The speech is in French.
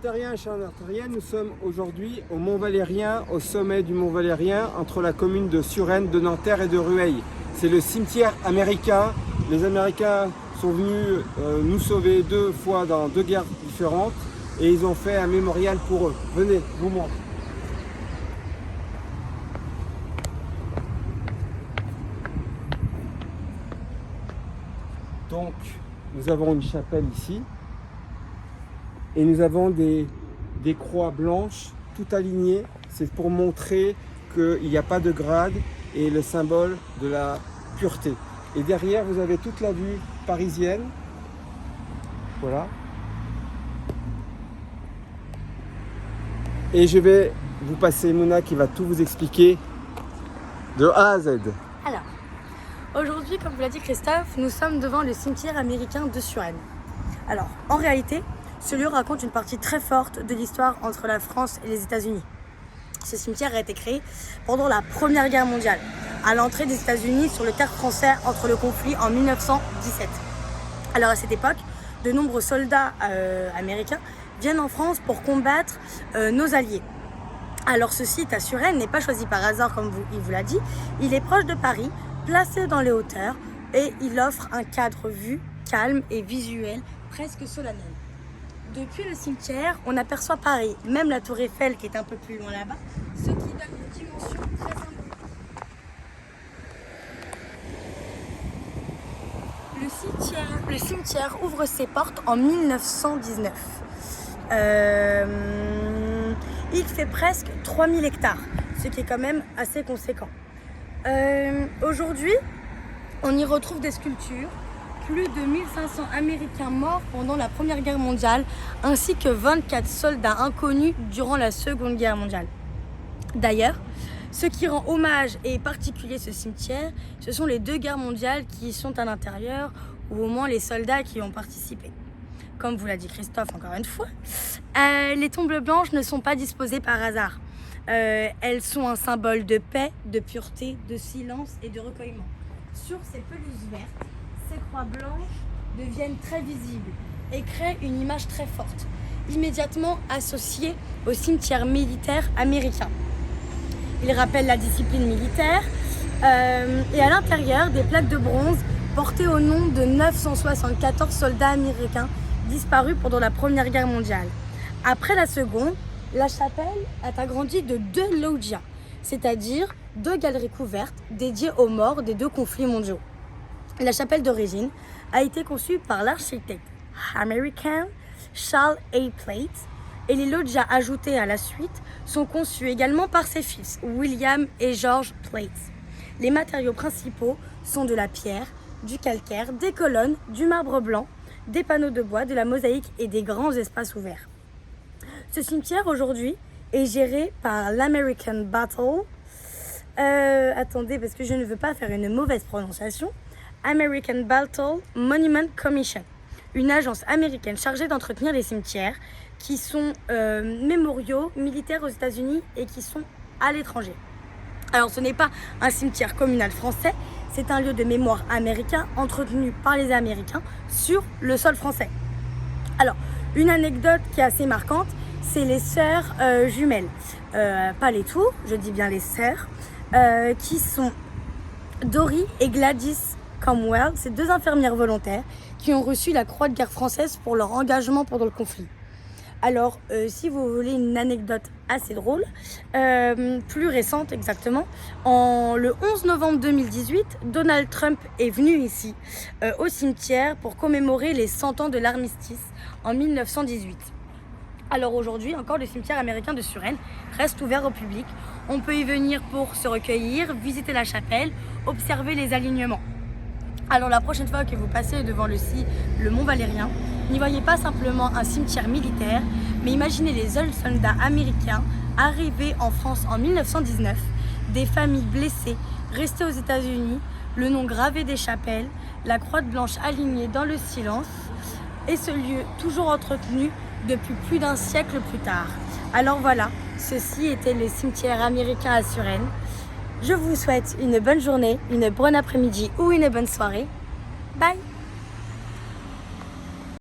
artériens et chers artériennes, nous sommes aujourd'hui au Mont Valérien, au sommet du Mont Valérien, entre la commune de Suresnes, de Nanterre et de Rueil. C'est le cimetière américain. Les Américains sont venus nous sauver 2 fois dans 2 guerres différentes et ils ont fait un mémorial pour eux. Venez, je vous montre. Donc, nous avons une chapelle ici et nous avons des croix blanches tout alignées. C'est pour montrer qu'il n'y a pas de grade et le symbole de la pureté. Et derrière, vous avez toute la vue parisienne. Voilà. Et je vais vous passer Mona qui va tout vous expliquer de A à Z. Alors, aujourd'hui, comme vous l'a dit Christophe, nous sommes devant le cimetière américain de Suresnes. Alors, en réalité, ce lieu raconte une partie très forte de l'histoire entre la France et les États-Unis. Ce cimetière a été créé pendant la Première Guerre mondiale, à l'entrée des États-Unis sur le terre français entre le conflit en 1917. Alors à cette époque, de nombreux soldats américains viennent en France pour combattre nos alliés. Alors ce site à Suresnes n'est pas choisi par hasard comme il vous l'a dit, il est proche de Paris, placé dans les hauteurs et il offre un cadre vu, calme et visuel presque solennel. Depuis le cimetière, on aperçoit Paris, même la tour Eiffel qui est un peu plus loin là-bas, ce qui donne une dimension très symbolique. Le cimetière ouvre ses portes en 1919. Il fait presque 3000 hectares, ce qui est quand même assez conséquent. Aujourd'hui, on y retrouve des sculptures, plus de 1500 Américains morts pendant la Première Guerre mondiale, ainsi que 24 soldats inconnus durant la Seconde Guerre mondiale. D'ailleurs, ce qui rend hommage et particulier ce cimetière, ce sont les 2 guerres mondiales qui y sont à l'intérieur, ou au moins les soldats qui y ont participé. Comme vous l'a dit Christophe encore une fois, les tombes blanches ne sont pas disposées par hasard. Elles sont un symbole de paix, de pureté, de silence et de recueillement. Sur ces pelouses vertes, ces croix blanches deviennent très visibles et créent une image très forte, immédiatement associée au cimetière militaire américain. Il rappelle la discipline militaire et à l'intérieur des plaques de bronze portées au nom de 974 soldats américains disparus pendant la Première Guerre mondiale. Après la Seconde, la chapelle a agrandi de 2 loggias, c'est-à-dire 2 galeries couvertes dédiées aux morts des 2 conflits mondiaux. La chapelle d'origine a été conçue par l'architecte américain Charles A. Plate et les loggias ajoutés à la suite sont conçus également par ses fils William et George Plate. Les matériaux principaux sont de la pierre, du calcaire, des colonnes, du marbre blanc, des panneaux de bois, de la mosaïque et des grands espaces ouverts. Ce cimetière aujourd'hui est géré par l'American Battle. Attendez, parce que je ne veux pas faire une mauvaise prononciation. American Battle Monument Commission, une agence américaine chargée d'entretenir les cimetières qui sont mémoriaux militaires aux États-Unis et qui sont à l'étranger. Alors ce n'est pas un cimetière communal français, c'est un lieu de mémoire américain entretenu par les Américains sur le sol français. Alors, une anecdote qui est assez marquante, c'est les sœurs jumelles, pas les tours, je dis bien les sœurs, qui sont Dory et Gladys Cromwell, ces 2 infirmières volontaires qui ont reçu la Croix de guerre française pour leur engagement pendant le conflit. Alors, si vous voulez une anecdote assez drôle, plus récente exactement, le 11 novembre 2018, Donald Trump est venu ici, au cimetière, pour commémorer les 100 ans de l'armistice en 1918. Alors aujourd'hui, encore le cimetière américain de Suresnes reste ouvert au public. On peut y venir pour se recueillir, visiter la chapelle, observer les alignements. Alors la prochaine fois que vous passez devant le Mont Valérien, n'y voyez pas simplement un cimetière militaire, mais imaginez les soldats américains arrivés en France en 1919, des familles blessées, restées aux États-Unis, le nom gravé des chapelles, la croix blanche alignée dans le silence, et ce lieu toujours entretenu depuis plus d'1 siècle plus tard. Alors voilà, ceci était le cimetière américain à Suresnes. Je vous souhaite une bonne journée, une bonne après-midi ou une bonne soirée. Bye!